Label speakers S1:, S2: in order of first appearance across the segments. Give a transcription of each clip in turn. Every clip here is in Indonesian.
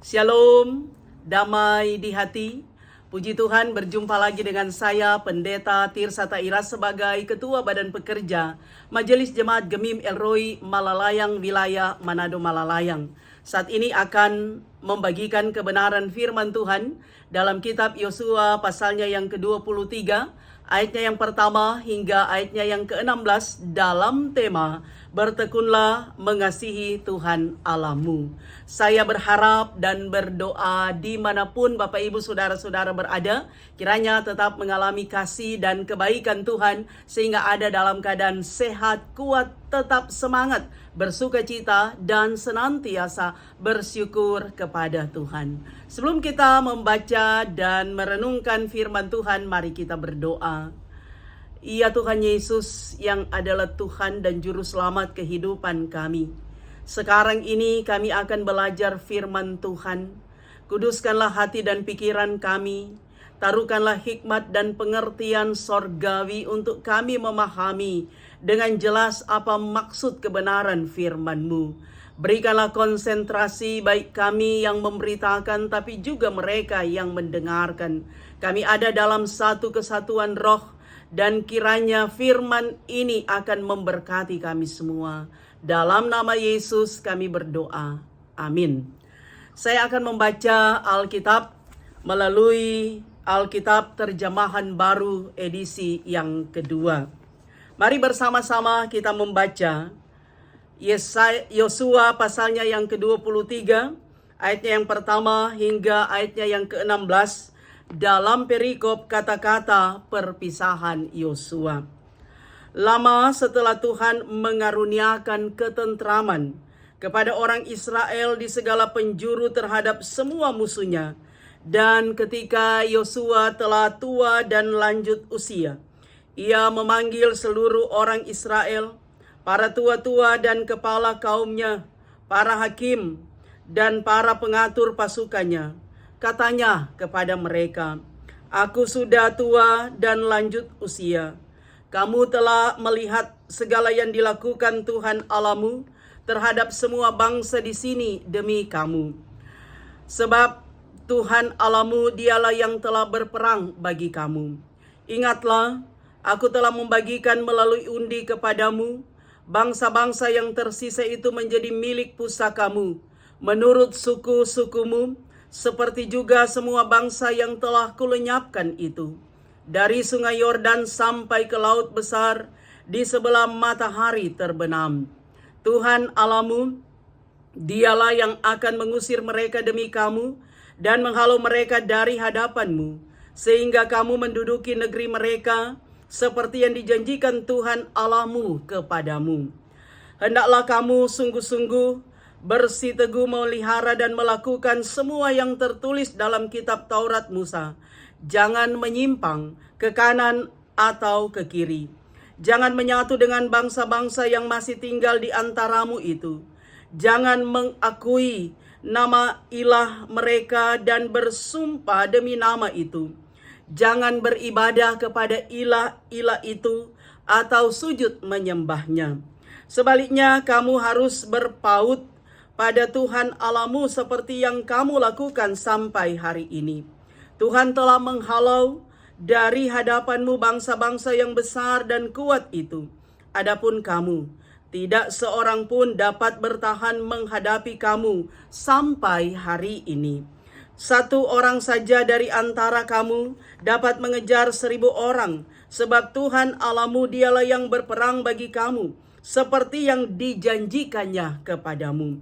S1: Shalom, damai di hati. Puji Tuhan, berjumpa lagi dengan saya, Pendeta Tirsa Taira sebagai Ketua Badan Pekerja Majelis Jemaat Gemim Elroy Malalayang Wilayah Manado Malalayang. Saat ini akan membagikan kebenaran firman Tuhan dalam kitab Yosua pasalnya yang ke-23, ayatnya yang pertama hingga ayatnya yang ke-16 dalam tema Bertekunlah mengasihi Tuhan Allahmu. Saya berharap dan berdoa dimanapun Bapak Ibu Saudara-saudara berada, kiranya tetap mengalami kasih dan kebaikan Tuhan sehingga ada dalam keadaan sehat, kuat, tetap semangat, bersukacita dan senantiasa bersyukur kepada Tuhan. Sebelum kita membaca dan merenungkan firman Tuhan, mari kita berdoa. Ya Tuhan Yesus yang adalah Tuhan dan Juru Selamat kehidupan kami. Sekarang ini kami akan belajar firman Tuhan. Kuduskanlah hati dan pikiran kami. Taruhkanlah hikmat dan pengertian sorgawi untuk kami memahami dengan jelas apa maksud kebenaran firman-Mu. Berikanlah konsentrasi baik kami yang memberitakan tapi juga mereka yang mendengarkan. Kami ada dalam satu kesatuan roh. Dan kiranya firman ini akan memberkati kami semua. Dalam nama Yesus kami berdoa. Amin. Saya akan membaca Alkitab melalui Alkitab Terjemahan Baru edisi yang kedua. Mari bersama-sama kita membaca Yosua pasalnya yang ke-23, ayatnya yang pertama hingga ayatnya yang ke-16. Dalam perikop kata-kata perpisahan Yosua. Lama setelah Tuhan mengaruniakan ketentraman kepada orang Israel di segala penjuru terhadap semua musuhnya, dan ketika Yosua telah tua dan lanjut usia, ia memanggil seluruh orang Israel, para tua-tua dan kepala kaumnya, para hakim dan para pengatur pasukannya. Katanya kepada mereka, "Aku sudah tua dan lanjut usia. Kamu telah melihat segala yang dilakukan Tuhan Allahmu terhadap semua bangsa di sini demi kamu. Sebab Tuhan Allahmu dialah yang telah berperang bagi kamu. Ingatlah, aku telah membagikan melalui undi kepadamu bangsa-bangsa yang tersisa itu menjadi milik pusakamu menurut suku-sukumu, seperti juga semua bangsa yang telah kulenyapkan itu, dari sungai Yordan sampai ke laut besar di sebelah matahari terbenam. Tuhan Allahmu, dialah yang akan mengusir mereka demi kamu dan menghalau mereka dari hadapanmu, sehingga kamu menduduki negeri mereka seperti yang dijanjikan Tuhan Allahmu kepadamu. Hendaklah kamu sungguh-sungguh bersih teguh memelihara dan melakukan semua yang tertulis dalam kitab Taurat Musa. Jangan menyimpang ke kanan atau ke kiri. Jangan menyatu dengan bangsa-bangsa yang masih tinggal di antaramu itu. Jangan mengakui nama ilah mereka dan bersumpah demi nama itu. Jangan beribadah kepada ilah-ilah itu atau sujud menyembahnya. Sebaliknya kamu harus berpaut pada Tuhan Allahmu seperti yang kamu lakukan sampai hari ini. Tuhan telah menghalau dari hadapanmu bangsa-bangsa yang besar dan kuat itu. Adapun kamu, tidak seorang pun dapat bertahan menghadapi kamu sampai hari ini. Satu orang saja dari antara kamu dapat mengejar 1.000 orang, sebab Tuhan Allahmu dialah yang berperang bagi kamu, seperti yang dijanjikannya kepadamu.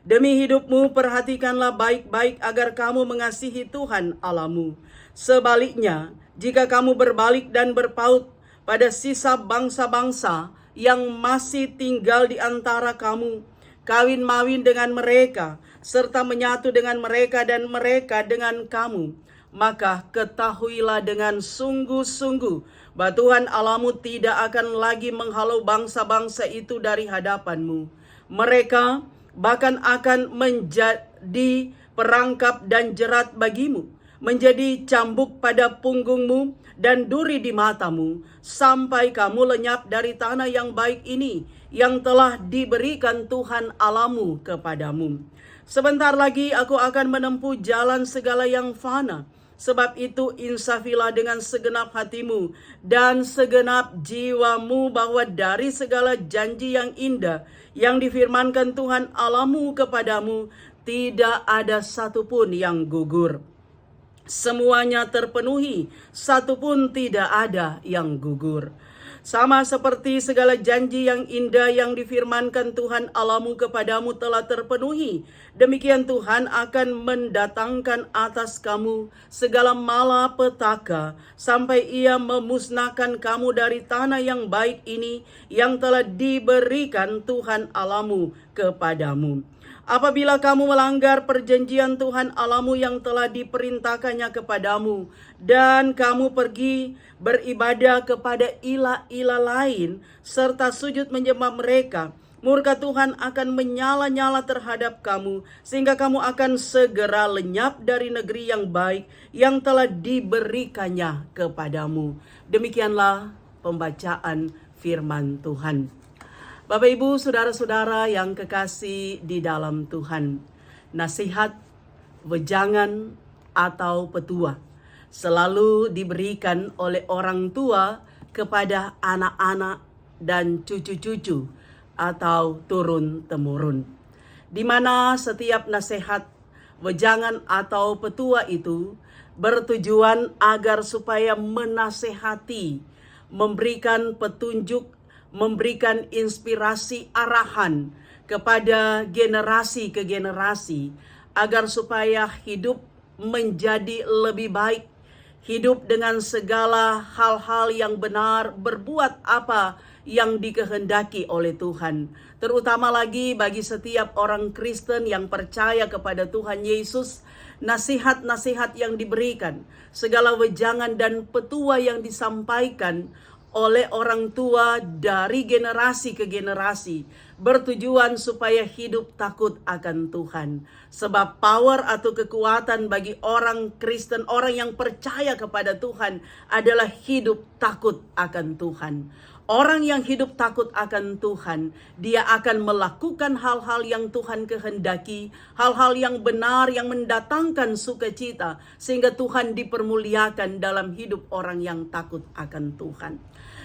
S1: Demi hidupmu perhatikanlah baik-baik agar kamu mengasihi Tuhan Allahmu. Sebaliknya, jika kamu berbalik dan berpaut pada sisa bangsa-bangsa yang masih tinggal di antara kamu, kawin-mawin dengan mereka, serta menyatu dengan mereka dan mereka dengan kamu, maka ketahuilah dengan sungguh-sungguh bahwa Tuhan Allahmu tidak akan lagi menghalau bangsa-bangsa itu dari hadapanmu. Mereka bahkan akan menjadi perangkap dan jerat bagimu, menjadi cambuk pada punggungmu dan duri di matamu, sampai kamu lenyap dari tanah yang baik ini, yang telah diberikan Tuhan Allahmu kepadamu. Sebentar lagi aku akan menempuh jalan segala yang fana. Sebab itu insafilah dengan segenap hatimu dan segenap jiwamu bahwa dari segala janji yang indah yang difirmankan Tuhan Allahmu kepadamu, tidak ada satupun yang gugur. Semuanya terpenuhi, satupun tidak ada yang gugur. Sama seperti segala janji yang indah yang difirmankan Tuhan Allahmu kepadamu telah terpenuhi, demikian Tuhan akan mendatangkan atas kamu segala malapetaka, sampai Ia memusnahkan kamu dari tanah yang baik ini yang telah diberikan Tuhan Allahmu kepadamu. Apabila kamu melanggar perjanjian Tuhan Allahmu yang telah diperintahkannya kepadamu, dan kamu pergi beribadah kepada ilah-ilah lain, serta sujud menyembah mereka, murka Tuhan akan menyala-nyala terhadap kamu, sehingga kamu akan segera lenyap dari negeri yang baik yang telah diberikannya kepadamu. Demikianlah pembacaan firman Tuhan. Bapak Ibu, saudara-saudara yang kekasih di dalam Tuhan, nasihat, wejangan, atau petua selalu diberikan oleh orang tua kepada anak-anak dan cucu-cucu atau turun-temurun. Di mana setiap nasihat, wejangan, atau petua itu bertujuan agar supaya menasehati, memberikan petunjuk, memberikan inspirasi arahan kepada generasi ke generasi agar supaya hidup menjadi lebih baik, hidup dengan segala hal-hal yang benar, berbuat apa yang dikehendaki oleh Tuhan. Terutama lagi bagi setiap orang Kristen yang percaya kepada Tuhan Yesus, nasihat-nasihat yang diberikan, segala wejangan dan petua yang disampaikan oleh orang tua dari generasi ke generasi bertujuan supaya hidup takut akan Tuhan. Sebab power atau kekuatan bagi orang Kristen, orang yang percaya kepada Tuhan adalah hidup takut akan Tuhan. Orang yang hidup takut akan Tuhan, dia akan melakukan hal-hal yang Tuhan kehendaki, hal-hal yang benar yang mendatangkan sukacita, sehingga Tuhan dipermuliakan dalam hidup orang yang takut akan Tuhan.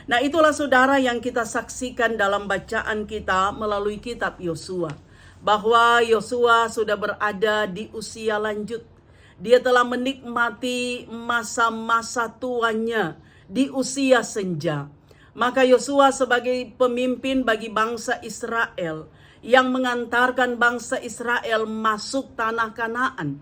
S1: Nah, itulah saudara yang kita saksikan dalam bacaan kita melalui kitab Yosua, bahwa Yosua sudah berada di usia lanjut. Dia telah menikmati masa-masa tuanya di usia senja. Maka Yosua sebagai pemimpin bagi bangsa Israel yang mengantarkan bangsa Israel masuk tanah Kanaan.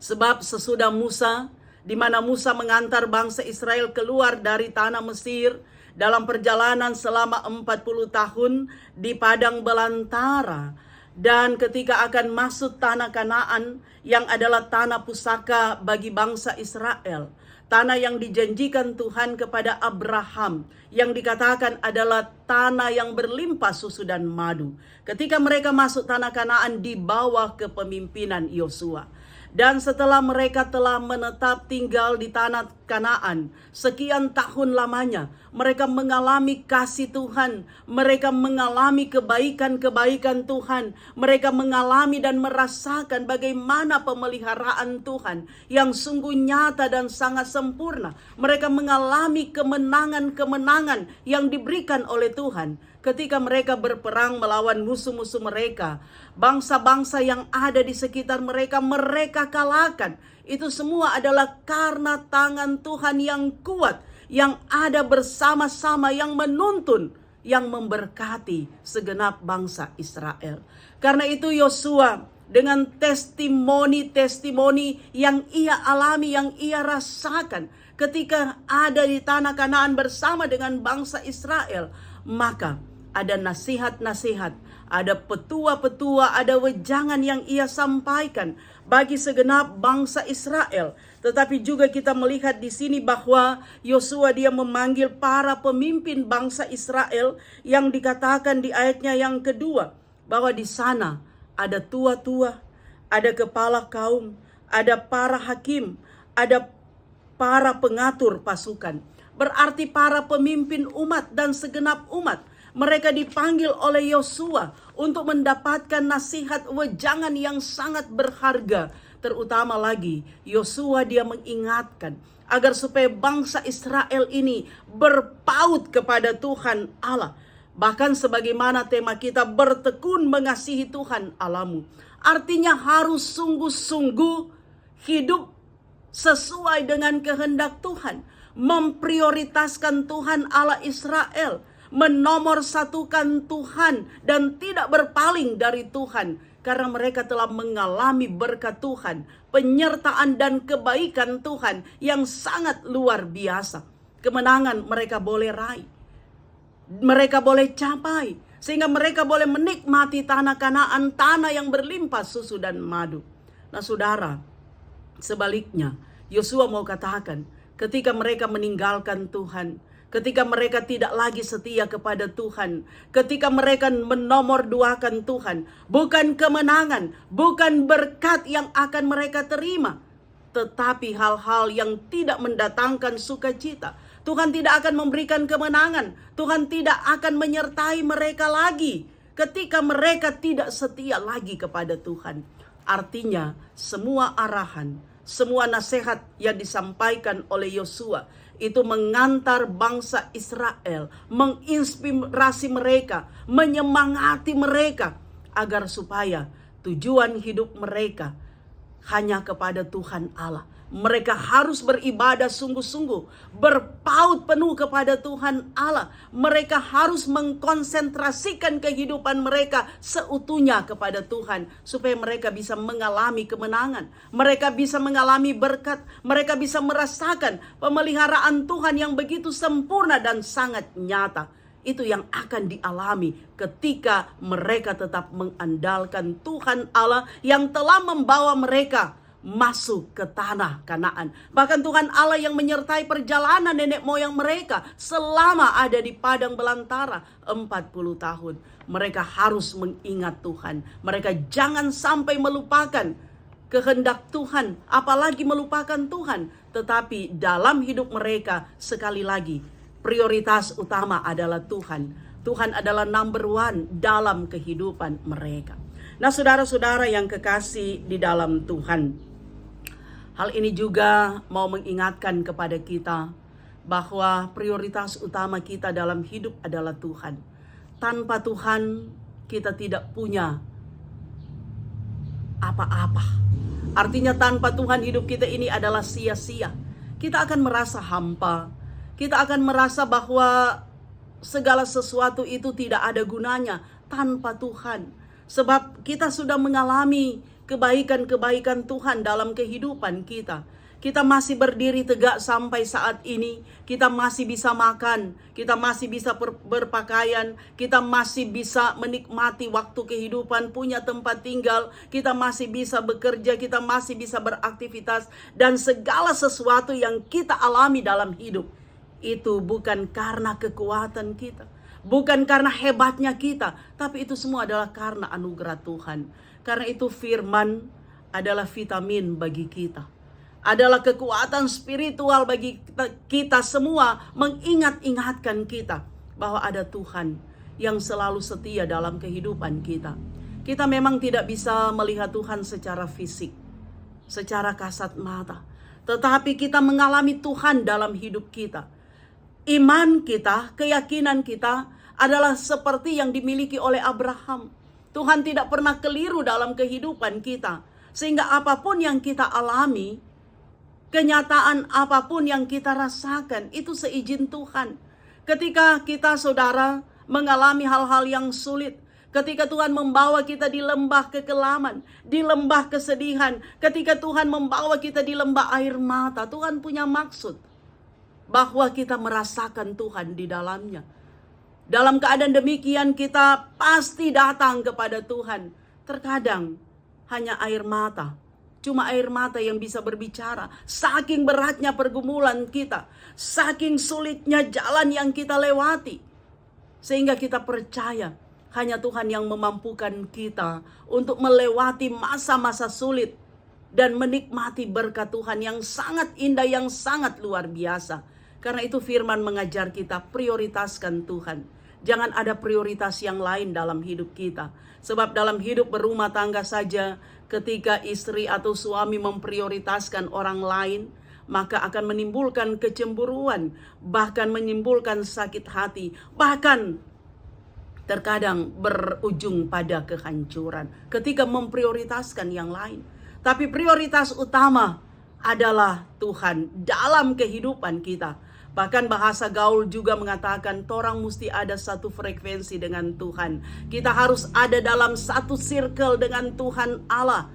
S1: Sebab sesudah Musa, di mana Musa mengantar bangsa Israel keluar dari tanah Mesir dalam perjalanan selama 40 tahun di padang belantara, dan ketika akan masuk tanah Kanaan yang adalah tanah pusaka bagi bangsa Israel, tanah yang dijanjikan Tuhan kepada Abraham, yang dikatakan adalah tanah yang berlimpah susu dan madu. Ketika mereka masuk tanah Kanaan di bawah kepemimpinan Yosua. Dan setelah mereka telah menetap tinggal di tanah Kanaan sekian tahun lamanya, mereka mengalami kasih Tuhan, mereka mengalami kebaikan-kebaikan Tuhan, mereka mengalami dan merasakan bagaimana pemeliharaan Tuhan yang sungguh nyata dan sangat sempurna. Mereka mengalami kemenangan-kemenangan yang diberikan oleh Tuhan. Ketika mereka berperang melawan musuh-musuh mereka, bangsa-bangsa yang ada di sekitar mereka, mereka kalahkan. Itu semua adalah karena tangan Tuhan yang kuat, yang ada bersama-sama, yang menuntun, yang memberkati segenap bangsa Israel. Karena itu Yosua dengan testimoni-testimoni yang ia alami, yang ia rasakan ketika ada di tanah Kanaan bersama dengan bangsa Israel, maka ada nasihat-nasihat, ada petua-petua, ada wejangan yang ia sampaikan bagi segenap bangsa Israel. Tetapi juga kita melihat di sini bahwa Yosua dia memanggil para pemimpin bangsa Israel yang dikatakan di ayatnya yang kedua, bahwa di sana ada tua-tua, ada kepala kaum, ada para hakim, ada para pengatur pasukan. Berarti para pemimpin umat dan segenap umat Mereka dipanggil oleh Yosua untuk mendapatkan nasihat wejangan yang sangat berharga. Terutama lagi Yosua dia mengingatkan agar supaya bangsa Israel ini berpaut kepada Tuhan Allah. Bahkan sebagaimana tema kita, bertekun mengasihi Tuhan Allahmu. Artinya harus sungguh-sungguh hidup sesuai dengan kehendak Tuhan. Memprioritaskan Tuhan Allah Israel. Menomorsatukan Tuhan dan tidak berpaling dari Tuhan. Karena mereka telah mengalami berkat Tuhan. Penyertaan dan kebaikan Tuhan yang sangat luar biasa. Kemenangan mereka boleh raih. Mereka boleh capai. Sehingga mereka boleh menikmati tanah Kanaan, tanah yang berlimpah susu dan madu. Nah saudara, sebaliknya Yosua mau katakan, ketika mereka meninggalkan Tuhan, ketika mereka tidak lagi setia kepada Tuhan, ketika mereka menomorduakan Tuhan, bukan kemenangan, bukan berkat yang akan mereka terima, tetapi hal-hal yang tidak mendatangkan sukacita. Tuhan tidak akan memberikan kemenangan. Tuhan tidak akan menyertai mereka lagi ketika mereka tidak setia lagi kepada Tuhan. Artinya semua arahan, semua nasihat yang disampaikan oleh Yosua itu mengantar bangsa Israel, menginspirasi mereka, menyemangati mereka agar supaya tujuan hidup mereka hanya kepada Tuhan Allah. Mereka harus beribadah sungguh-sungguh, berpaut penuh kepada Tuhan Allah. Mereka harus mengkonsentrasikan kehidupan mereka seutuhnya kepada Tuhan, supaya mereka bisa mengalami kemenangan, mereka bisa mengalami berkat, mereka bisa merasakan pemeliharaan Tuhan yang begitu sempurna dan sangat nyata. Itu yang akan dialami ketika mereka tetap mengandalkan Tuhan Allah yang telah membawa mereka masuk ke tanah Kanaan. Bahkan Tuhan Allah yang menyertai perjalanan nenek moyang mereka selama ada di padang belantara 40 tahun. Mereka harus mengingat Tuhan. Mereka jangan sampai melupakan kehendak Tuhan, apalagi melupakan Tuhan. Tetapi dalam hidup mereka sekali lagi prioritas utama adalah Tuhan. Tuhan adalah number one dalam kehidupan mereka. Nah saudara-saudara yang kekasih di dalam Tuhan, hal ini juga mau mengingatkan kepada kita bahwa prioritas utama kita dalam hidup adalah Tuhan. Tanpa Tuhan kita tidak punya apa-apa. Artinya tanpa Tuhan hidup kita ini adalah sia-sia. Kita akan merasa hampa. Kita akan merasa bahwa segala sesuatu itu tidak ada gunanya tanpa Tuhan. Sebab kita sudah mengalami kebaikan-kebaikan Tuhan dalam kehidupan kita. Kita masih berdiri tegak sampai saat ini. Kita masih bisa makan. Kita masih bisa berpakaian. Kita masih bisa menikmati waktu kehidupan, punya tempat tinggal. Kita masih bisa bekerja. Kita masih bisa beraktivitas. Dan segala sesuatu yang kita alami dalam hidup, itu bukan karena kekuatan kita, bukan karena hebatnya kita, tapi itu semua adalah karena anugerah Tuhan. Karena itu firman adalah vitamin bagi kita, adalah kekuatan spiritual bagi kita semua, mengingat-ingatkan kita bahwa ada Tuhan yang selalu setia dalam kehidupan kita. Kita memang tidak bisa melihat Tuhan secara fisik, secara kasat mata, tetapi kita mengalami Tuhan dalam hidup kita. Iman kita, keyakinan kita adalah seperti yang dimiliki oleh Abraham. Tuhan tidak pernah keliru dalam kehidupan kita. Sehingga apapun yang kita alami, kenyataan apapun yang kita rasakan, itu seizin Tuhan. Ketika kita saudara mengalami hal-hal yang sulit, ketika Tuhan membawa kita di lembah kekelaman, di lembah kesedihan, ketika Tuhan membawa kita di lembah air mata, Tuhan punya maksud bahwa kita merasakan Tuhan di dalamnya. Dalam keadaan demikian kita pasti datang kepada Tuhan. Terkadang hanya air mata, cuma air mata yang bisa berbicara. Saking beratnya pergumulan kita, saking sulitnya jalan yang kita lewati, sehingga kita percaya hanya Tuhan yang memampukan kita untuk melewati masa-masa sulit dan menikmati berkat Tuhan yang sangat indah, yang sangat luar biasa. Karena itu firman mengajar kita prioritaskan Tuhan. Jangan ada prioritas yang lain dalam hidup kita. Sebab dalam hidup berumah tangga saja, ketika istri atau suami memprioritaskan orang lain, maka akan menimbulkan kecemburuan, bahkan menimbulkan sakit hati, bahkan terkadang berujung pada kehancuran ketika memprioritaskan yang lain. Tapi prioritas utama adalah Tuhan dalam kehidupan kita. Bahkan bahasa gaul juga mengatakan torang mesti ada satu frekuensi dengan Tuhan. Kita harus ada dalam satu circle dengan Tuhan Allah,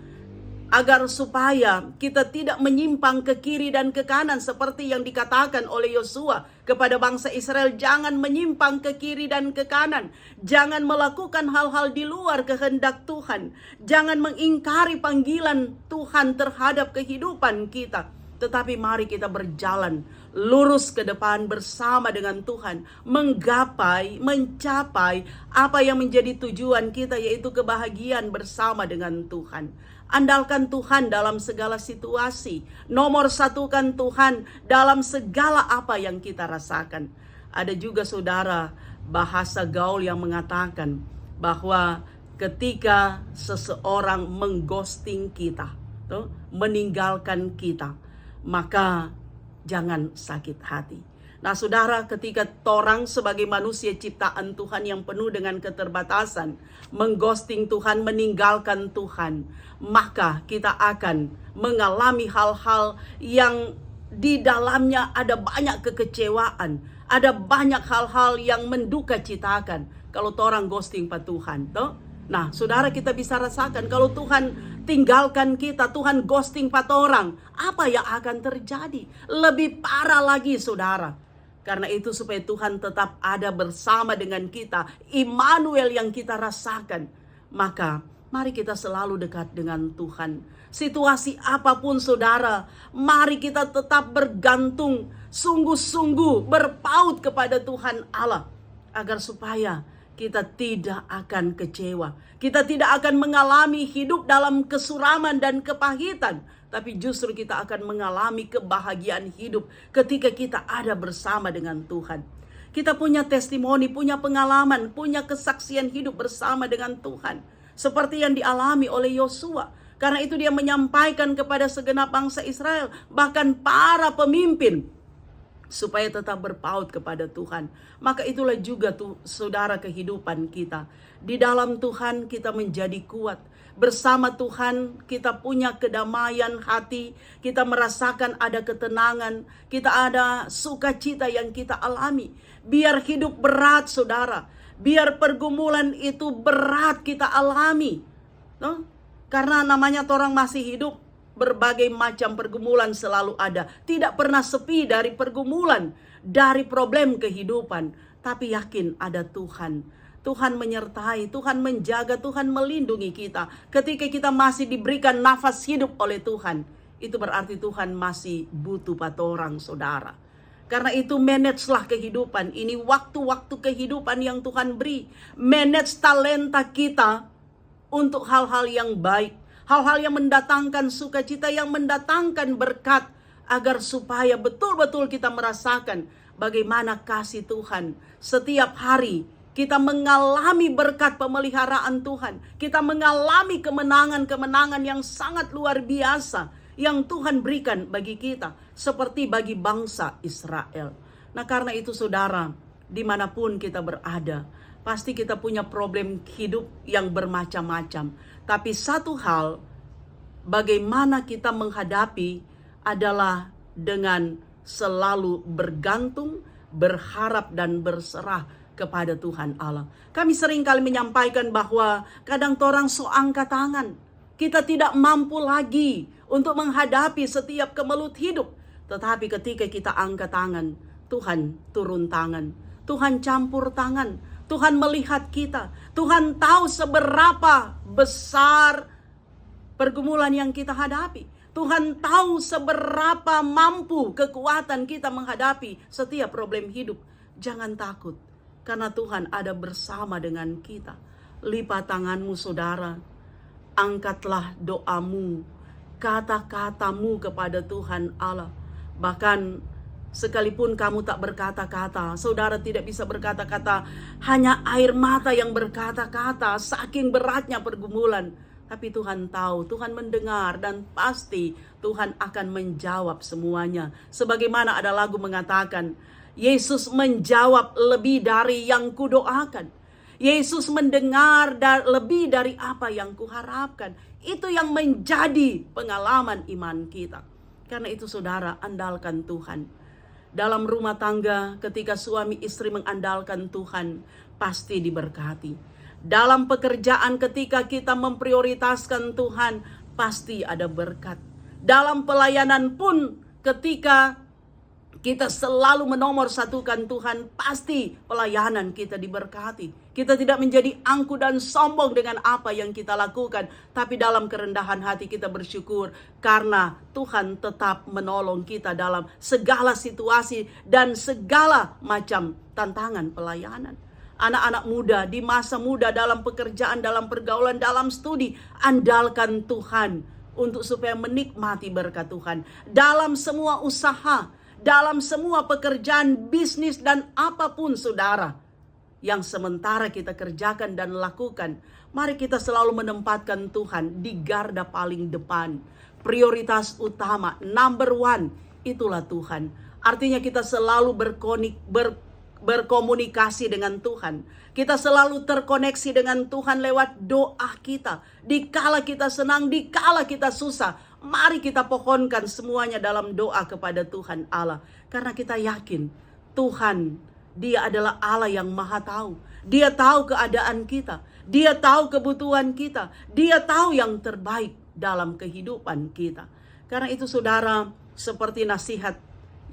S1: agar supaya kita tidak menyimpang ke kiri dan ke kanan seperti yang dikatakan oleh Yosua kepada bangsa Israel. Jangan menyimpang ke kiri dan ke kanan. Jangan melakukan hal-hal di luar kehendak Tuhan. Jangan mengingkari panggilan Tuhan terhadap kehidupan kita. Tetapi mari kita berjalan lurus ke depan bersama dengan Tuhan, mencapai apa yang menjadi tujuan kita, yaitu kebahagiaan bersama dengan Tuhan. Andalkan Tuhan dalam segala situasi. Nomor satukan Tuhan dalam segala apa yang kita rasakan. Ada juga saudara bahasa gaul yang mengatakan bahwa ketika seseorang mengghosting kita, meninggalkan kita, maka jangan sakit hati. Nah saudara, ketika torang sebagai manusia ciptaan Tuhan yang penuh dengan keterbatasan, mengghosting Tuhan, meninggalkan Tuhan, maka kita akan mengalami hal-hal yang di dalamnya ada banyak kekecewaan, ada banyak hal-hal yang menduka citakan kalau torang ghosting pa Tuhan. Nah saudara, kita bisa rasakan kalau Tuhan tinggalkan kita, Tuhan ghosting patorang, apa yang akan terjadi? Lebih parah lagi saudara. Karena itu supaya Tuhan tetap ada bersama dengan kita, Immanuel yang kita rasakan, maka mari kita selalu dekat dengan Tuhan. Situasi apapun saudara, mari kita tetap bergantung, sungguh-sungguh berpaut kepada Tuhan Allah, agar supaya kita tidak akan kecewa. Kita tidak akan mengalami hidup dalam kesuraman dan kepahitan. Tapi justru kita akan mengalami kebahagiaan hidup ketika kita ada bersama dengan Tuhan. Kita punya testimoni, punya pengalaman, punya kesaksian hidup bersama dengan Tuhan. Seperti yang dialami oleh Yosua. Karena itu dia menyampaikan kepada segenap bangsa Israel, bahkan para pemimpin, supaya tetap berpaut kepada Tuhan. Maka itulah juga saudara kehidupan kita. Di dalam Tuhan kita menjadi kuat. Bersama Tuhan kita punya kedamaian hati. Kita merasakan ada ketenangan. Kita ada sukacita yang kita alami. Biar hidup berat saudara. Biar pergumulan itu berat kita alami. Karena namanya orang masih hidup, berbagai macam pergumulan selalu ada. Tidak pernah sepi dari pergumulan, dari problem kehidupan. Tapi yakin ada Tuhan. Tuhan menyertai, Tuhan menjaga, Tuhan melindungi kita. Ketika kita masih diberikan nafas hidup oleh Tuhan, itu berarti Tuhan masih butuh patorang saudara. Karena itu managelah kehidupan. Ini waktu-waktu kehidupan yang Tuhan beri. Manage talenta kita untuk hal-hal yang baik. Hal-hal yang mendatangkan sukacita, yang mendatangkan berkat, agar supaya betul-betul kita merasakan bagaimana kasih Tuhan. Setiap hari kita mengalami berkat pemeliharaan Tuhan. Kita mengalami kemenangan-kemenangan yang sangat luar biasa yang Tuhan berikan bagi kita, seperti bagi bangsa Israel. Nah karena itu saudara, dimanapun kita berada, pasti kita punya problem hidup yang bermacam-macam. Tapi satu hal, bagaimana kita menghadapi adalah dengan selalu bergantung, berharap dan berserah kepada Tuhan Allah. Kami sering kali menyampaikan bahwa kadang orang so angkat tangan. Kita tidak mampu lagi untuk menghadapi setiap kemelut hidup. Tetapi ketika kita angkat tangan, Tuhan turun tangan. Tuhan campur tangan. Tuhan melihat kita. Tuhan tahu seberapa besar pergumulan yang kita hadapi. Tuhan tahu seberapa mampu kekuatan kita menghadapi setiap problem hidup. Jangan takut, karena Tuhan ada bersama dengan kita. Lipat tanganmu saudara. Angkatlah doamu, kata-katamu kepada Tuhan Allah. Bahkan Sekalipun kamu tak berkata-kata, saudara tidak bisa berkata-kata, hanya air mata yang berkata-kata, saking beratnya pergumulan. Tapi Tuhan tahu, Tuhan mendengar, dan pasti Tuhan akan menjawab semuanya. Sebagaimana ada lagu mengatakan, Yesus menjawab lebih dari yang kudoakan. Yesus mendengar lebih dari apa yang kuharapkan. Itu yang menjadi pengalaman iman kita. Karena itu saudara, andalkan Tuhan. Dalam rumah tangga, ketika suami istri mengandalkan Tuhan, pasti diberkati. Dalam pekerjaan, ketika kita memprioritaskan Tuhan, pasti ada berkat. Dalam pelayanan pun, ketika kita selalu menomorsatukan Tuhan, pasti pelayanan kita diberkati. Kita tidak menjadi angkuh dan sombong dengan apa yang kita lakukan, tapi dalam kerendahan hati kita bersyukur karena Tuhan tetap menolong kita dalam segala situasi dan segala macam tantangan pelayanan. Anak-anak muda di masa muda, dalam pekerjaan, dalam pergaulan, dalam studi, andalkan Tuhan untuk supaya menikmati berkat Tuhan. Dalam semua usaha, dalam semua pekerjaan, bisnis, dan apapun saudara yang sementara kita kerjakan dan lakukan, mari kita selalu menempatkan Tuhan di garda paling depan. Prioritas utama, number one, itulah Tuhan. Artinya kita selalu berkomunikasi dengan Tuhan. Kita selalu terkoneksi dengan Tuhan lewat doa kita. Dikala kita senang, dikala kita susah, mari kita pohonkan semuanya dalam doa kepada Tuhan Allah. Karena kita yakin Tuhan, Dia adalah Allah yang maha tahu. Dia tahu keadaan kita. Dia tahu kebutuhan kita. Dia tahu yang terbaik dalam kehidupan kita. Karena itu saudara, seperti nasihat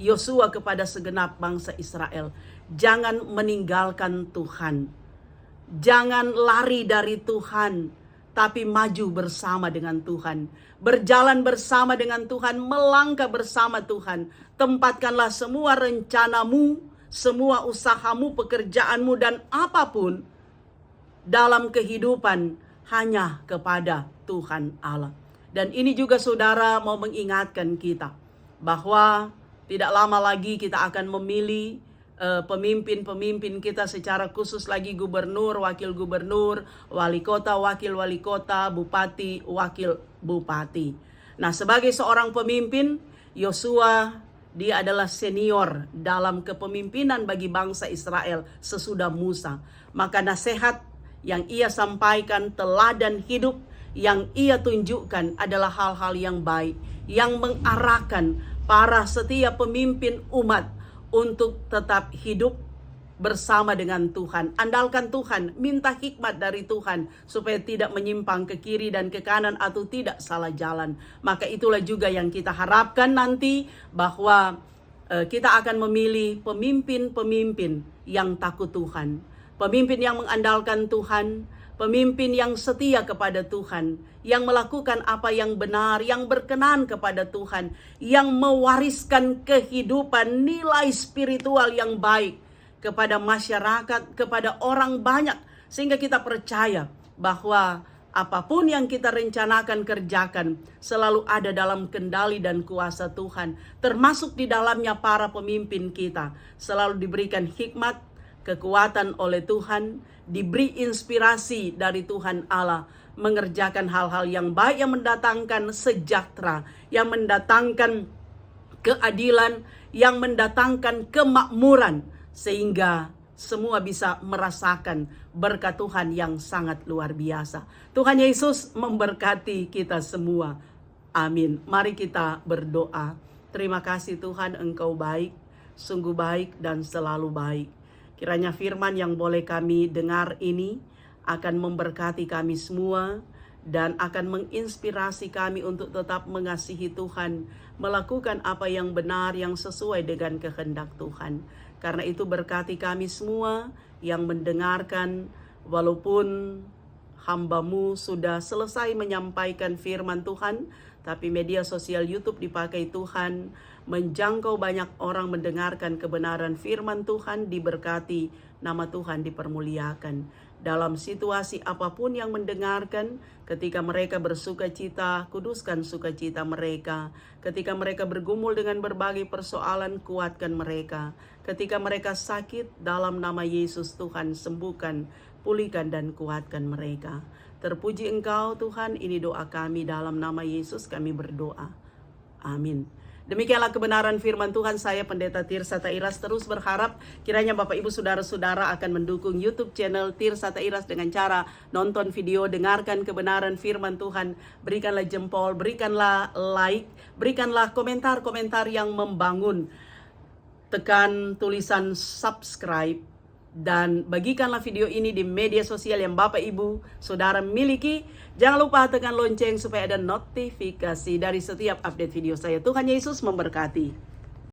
S1: Yosua kepada segenap bangsa Israel, jangan meninggalkan Tuhan. Jangan lari dari Tuhan, tapi maju bersama dengan Tuhan. Berjalan bersama dengan Tuhan, melangkah bersama Tuhan. Tempatkanlah semua rencanamu, semua usahamu, pekerjaanmu, dan apapun dalam kehidupan hanya kepada Tuhan Allah. Dan ini juga saudara mau mengingatkan kita bahwa tidak lama lagi kita akan memilih pemimpin-pemimpin kita secara khusus lagi, gubernur, wakil gubernur, wali kota, wakil wali kota, bupati, wakil bupati. Nah, sebagai seorang pemimpin, Yosua dia adalah senior dalam kepemimpinan bagi bangsa Israel sesudah Musa. Maka nasihat yang ia sampaikan, teladan hidup yang ia tunjukkan adalah hal-hal yang baik, yang mengarahkan para setiap pemimpin umat untuk tetap hidup bersama dengan Tuhan. Andalkan Tuhan, minta hikmat dari Tuhan supaya tidak menyimpang ke kiri dan ke kanan atau tidak salah jalan. Maka itulah juga yang kita harapkan nanti, bahwa kita akan memilih pemimpin-pemimpin yang takut Tuhan, pemimpin yang mengandalkan Tuhan, pemimpin yang setia kepada Tuhan, yang melakukan apa yang benar, yang berkenan kepada Tuhan, yang mewariskan kehidupan nilai spiritual yang baik kepada masyarakat, kepada orang banyak, sehingga kita percaya bahwa apapun yang kita rencanakan kerjakan selalu ada dalam kendali dan kuasa Tuhan, termasuk di dalamnya para pemimpin kita selalu diberikan hikmat, kekuatan oleh Tuhan, diberi inspirasi dari Tuhan Allah, mengerjakan hal-hal yang baik yang mendatangkan sejahtera, yang mendatangkan keadilan, yang mendatangkan kemakmuran, sehingga semua bisa merasakan berkat Tuhan yang sangat luar biasa. Tuhan Yesus memberkati kita semua. Amin. Mari kita berdoa. Terima kasih Tuhan, Engkau baik, sungguh baik dan selalu baik. Kiranya firman yang boleh kami dengar ini akan memberkati kami semua dan akan menginspirasi kami untuk tetap mengasihi Tuhan, melakukan apa yang benar, yang sesuai dengan kehendak Tuhan. Karena itu berkati kami semua yang mendengarkan, walaupun hamba-Mu sudah selesai menyampaikan firman Tuhan, tapi media sosial YouTube dipakai Tuhan menjangkau banyak orang, mendengarkan kebenaran firman Tuhan, diberkati, nama Tuhan dipermuliakan. Dalam situasi apapun yang mendengarkan, ketika mereka bersuka cita, kuduskan sukacita mereka. Ketika mereka bergumul dengan berbagai persoalan, kuatkan mereka. Ketika mereka sakit, dalam nama Yesus Tuhan sembuhkan, pulihkan dan kuatkan mereka. Terpuji Engkau Tuhan, ini doa kami dalam nama Yesus kami berdoa. Amin. Demikianlah kebenaran firman Tuhan. Saya Pendeta Tirsa Tairas terus berharap kiranya Bapak Ibu Saudara-saudara akan mendukung YouTube channel Tirsa Tairas dengan cara nonton video, dengarkan kebenaran firman Tuhan, berikanlah jempol, berikanlah like, berikanlah komentar-komentar yang membangun, tekan tulisan subscribe, dan bagikanlah video ini di media sosial yang Bapak Ibu Saudara miliki. Jangan lupa tekan lonceng supaya ada notifikasi dari setiap update video saya. Tuhan Yesus memberkati.